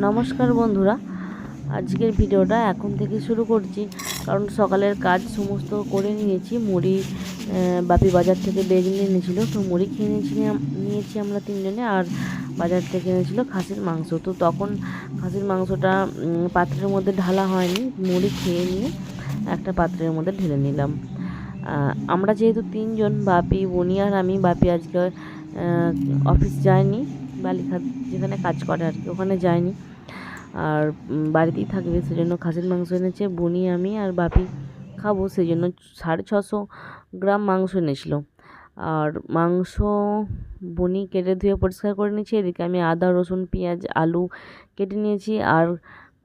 নমস্কার বন্ধুরা, আজকের ভিডিওটা এখন থেকে শুরু করছি কারণ সকালের কাজ সমস্ত করে নিয়েছি। মুড়ি বাপি বাজার থেকে বেগনি এনেছিল, তো মুড়ি খেয়ে নিয়েছি আমরা তিনজনে। আর বাজার থেকে এনেছিল খাসির মাংস, তো তখন খাসির মাংসটা পাত্রের মধ্যে ঢালা হয়নি, মুড়ি খেয়ে নিয়ে একটা পাত্রের মধ্যে ঢেলে নিলাম। আমরা যেহেতু তিনজন, বাপি, বনি আর আমি, বাপি আজকে অফিস যায়নি, বালিখাত যেখানে কাজ করে আর কি, ওখানে যায়নি, আর বাড়িতেই থাকবে, সেজন্য খাসির মাংস এনেছে। বনি, আমি আর বাপি খাবো, সেই জন্য 650 গ্রাম মাংস এনেছিল। আর মাংস বনি কেটে ধুয়ে পরিষ্কার করে নিয়েছি। এদিকে আমি আদা, রসুন, পেঁয়াজ, আলু কেটে নিয়েছি। আর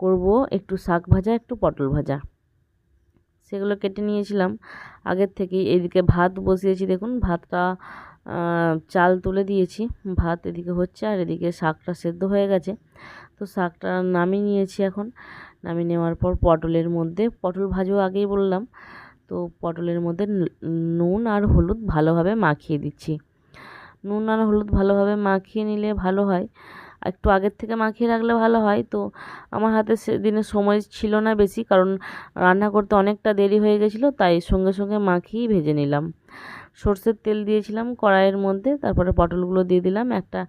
করব একটু শাক ভাজা, একটু পটল ভাজা, সেগুলো কেটে নিয়েছিলাম আগের থেকেই। এদিকে ভাত বসিয়েছি, দেখুন ভাতটা চাল তুলে দিয়েছি, ভাত এদিকে হচ্ছে, আর এদিকে শাকটা সেদ্ধ হয়ে গেছে। তো শাকটা নামিয়ে নিয়েছি। এখন নামিয়ে নেওয়ার পর পটলের মধ্যে, পটল ভাজবো আগেই বললাম, তো পটলের মধ্যে নুন আর হলুদ ভালোভাবে মাখিয়ে দিচ্ছি। নুন আর হলুদ ভালোভাবে মাখিয়ে নিলে ভালো হয়, একটু আগের থেকে মাখিয়ে রাখলে ভালো হয়। তো আমার হাতে সেদিনে সময় ছিল না বেশি, কারণ রান্না করতে অনেকটা দেরি হয়ে গেছিলো, তাই সঙ্গে সঙ্গে মাখিয়েই ভেজে নিলাম। সর্ষের তেল দিয়েছিলাম কড়াইয়ের মধ্যে, তারপরে পটলগুলো দিয়ে দিলাম, একটা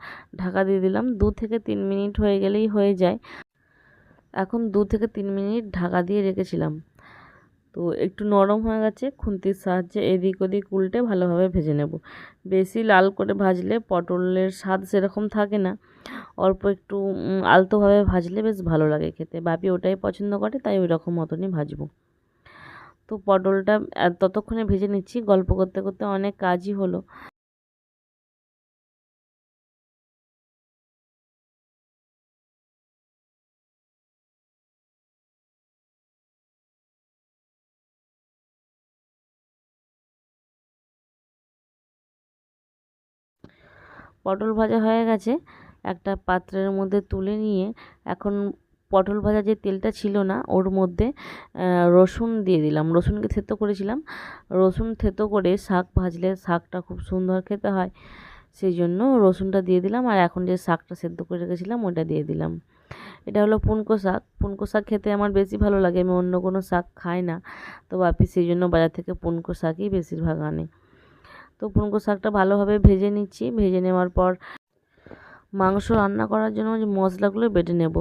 ঢাকা দিয়ে দিলাম। 2 থেকে 3 মিনিট হয়ে গেলেই হয়ে যায়। এখন 2 থেকে 3 মিনিট ঢাকা দিয়ে রেখেছিলাম, তো একটু নরম হয়ে গেছে। খুন্তির সাহায্যে এদিক ওদিক উল্টে ভালোভাবে ভেজে নেব। বেশি লাল করে ভাজলে পটলের স্বাদ সেরকম থাকে না, অল্প একটু আলতোভাবে ভাজলে বেশ ভালো লাগে খেতে। বাপি ওটাই পছন্দ করে, তাই ওই রকম মতনই ভাজবো। তো পটলটা ততক্ষণে ভেজে নিচ্ছি, গল্প করতে করতে অনেক কাজই হলো। পটল ভাজা হয়ে গেছে, একটা পাত্রের মধ্যে তুলে নিয়ে এখন পটল ভাজা যে তেলটা ছিল না, ওর মধ্যে রসুন দিয়ে দিলাম। রসুনকে থেতো করেছিলাম, রসুন থেতো করে শাক ভাজলে শাকটা খুব সুন্দর খেতে হয়, সেই জন্য রসুনটা দিয়ে দিলাম। আর এখন যে শাকটা সেদ্ধ করে রেখেছিলাম ওটা দিয়ে দিলাম। এটা হলো পুনকো শাক। পুনকো শাক খেতে আমার বেশি ভালো লাগে, আমি অন্য কোনো শাক খাই না, তো বাপি সেই জন্য বাজার থেকে পুনকো শাকই বেশিরভাগ আনে। তো পুনকো শাকটা ভালোভাবে ভেজে নিচ্ছি। ভেজে নেওয়ার পর মাংস রান্না করার জন্য যে মশলাগুলো বেটে নেব।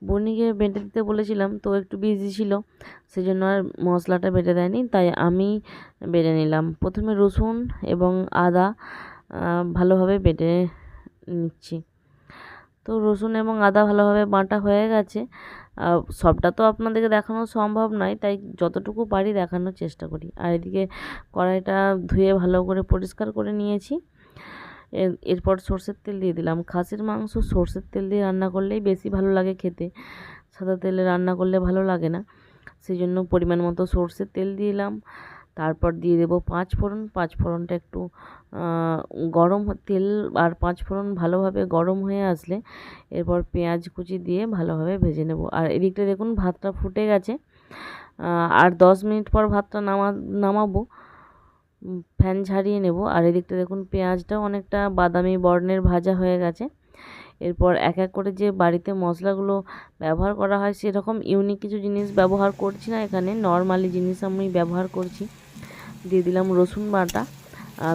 বনিকে বেটে দিতে বলেছিলাম, তো একটু বিজি ছিল, সেই জন্য আর মশলাটা বেটে দেয়নি, তাই আমি বেটে নিলাম। প্রথমে রসুন এবং আদা ভালোভাবে বেটে নিচ্ছি। তো রসুন এবং আদা ভালোভাবে বাটা হয়ে গেছে। সবটা তো আপনাদেরকে দেখানো সম্ভব নয়, তাই যতটুকু পারি দেখানোর চেষ্টা করি। আর এদিকে কড়াইটা ধুয়ে ভালো করে পরিষ্কার করে নিয়েছি। এরপর সর্ষের তেল দিয়ে দিলাম। খাসির মাংস সর্ষের তেল দিয়ে রান্না করলেই বেশি ভালো লাগে খেতে, সাদা তেলে রান্না করলে ভালো লাগে না, সেই জন্য পরিমাণ মতো সর্ষের তেল দিলাম। তারপর দিয়ে দেবো 5 ফোড়ন। 5 ফোড়নটা একটু গরম, তেল আর 5 ফোড়ন ভালোভাবে গরম হয়ে আসলে এরপর পেঁয়াজ কুচি দিয়ে ভালোভাবে ভেজে নেব। আর এদিকটা দেখুন ভাতটা ফুটে গেছে। আর 10 মিনিট পর ভাতটা নামাবো, ফ্যান ঝারিয়ে নেব। আর এদিকটা দেখুন পেঁয়াজটাও অনেকটা বাদামি বর্ণের ভাজা হয়ে গেছে। এরপর এক এক করে যে বাড়িতে মশলাগুলো ব্যবহার করা হয়, সেরকম ইউনিক কিছু জিনিস ব্যবহার করছি না এখানে, নর্মালি জিনিস আমি ব্যবহার করছি। দিয়ে দিলাম রসুন বাটা।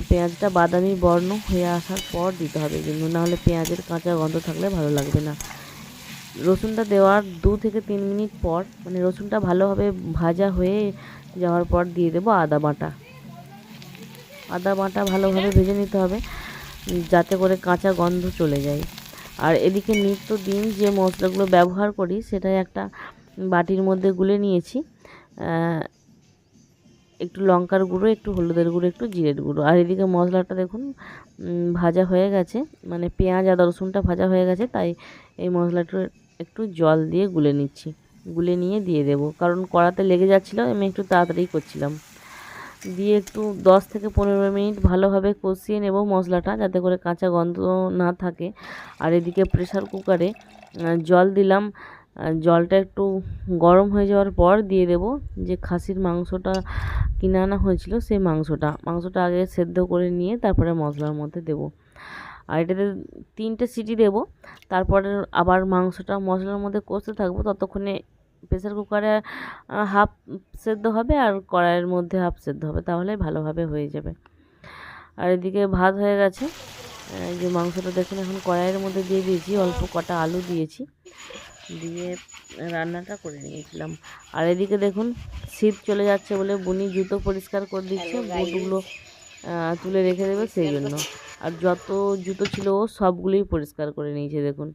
পেঁয়াজটা বাদামি বর্ণ হয়ে আসার পর দিতে হবে, কিন্তু নাহলে পেঁয়াজের কাঁচা গন্ধ থাকলে ভালো লাগবে না। রসুনটা দেওয়ার 2 থেকে 3 মিনিট পর, মানে রসুনটা ভালোভাবে ভাজা হয়ে যাওয়ার পর দিয়ে দেবো আদা বাটা। আদা বাটা ভালোভাবে ভেজে নিতে হবে, যাতে করে কাঁচা গন্ধ চলে যায়। আর এদিকে নিত্যদিন যে মশলাগুলো ব্যবহার করি সেটাই একটা বাটির মধ্যে গুলে নিয়েছি। একটু লঙ্কার গুঁড়ো, একটু হলুদের গুঁড়ো, একটু জিরের গুঁড়ো। আর এদিকে মশলাটা দেখুন ভাজা হয়ে গেছে, মানে পেঁয়াজ আদা রসুনটা ভাজা হয়ে গেছে, তাই এই মশলাটা একটু জল দিয়ে গুলে নিচ্ছি। গুলে নিয়ে দিয়ে দেবো, কারণ কড়াতে লেগে যাচ্ছিলো, আমি একটু তাড়াতাড়ি করছিলাম। দিয়ে একটু 10 থেকে 15 মিনিট ভালোভাবে কষিয়ে নেব মশলাটা, যাতে করে কাঁচা গন্ধ না থাকে। আর এদিকে প্রেসার কুকারে জল দিলাম। জলটা একটু গরম হয়ে যাওয়ার পর দিয়ে দেব যে খাসির মাংসটা কিনে আনা হয়েছিল, সেই মাংসটা আগে সেদ্ধ করে নিয়ে তারপরে মশলার মধ্যে দেব। আর এটাতে 3টে সিটি দেবো, তারপরে আবার মাংসটা মশলার মধ্যে কষতে থাকবো। ততক্ষণে প্রেসার কুকারে হাফ সেদ্ধ হবে আর কড়াইয়ের মধ্যে হাফ সেদ্ধ হবে, তাহলে ভালোভাবে হয়ে যাবে। আর এদিকে ভাত হয়ে গেছে। এই যে মাংসটা দেখুন এখন কড়াইয়ের মধ্যে দিয়ে দিয়েছি, অল্প কটা আলু দিয়েছি, দিয়ে রান্নাটা করে নিয়েছিলাম। আর এদিকে দেখুন শীত চলে যাচ্ছে বলে বুনি জুতো পরিষ্কার করে দিচ্ছে, বুটগুলো তুলে রেখে দেবে সেই জন্য। আর যত জুতো ছিল ও সবগুলোই পরিষ্কার করে নিয়েছে দেখুন।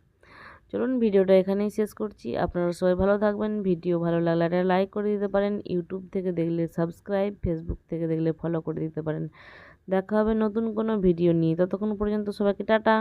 চলুন ভিডিওটা এখানেই শেষ করছি। আপনারা সবাই ভালো থাকবেন। ভিডিও ভালো লাগলে একটা লাইক করে দিতে পারেন, ইউটিউব থেকে দেখলে সাবস্ক্রাইব, ফেসবুক থেকে দেখলে ফলো করে দিতে পারেন। দেখা হবে নতুন কোনো ভিডিও নিয়ে, ততক্ষণ পর্যন্ত সবাইকে টাটা।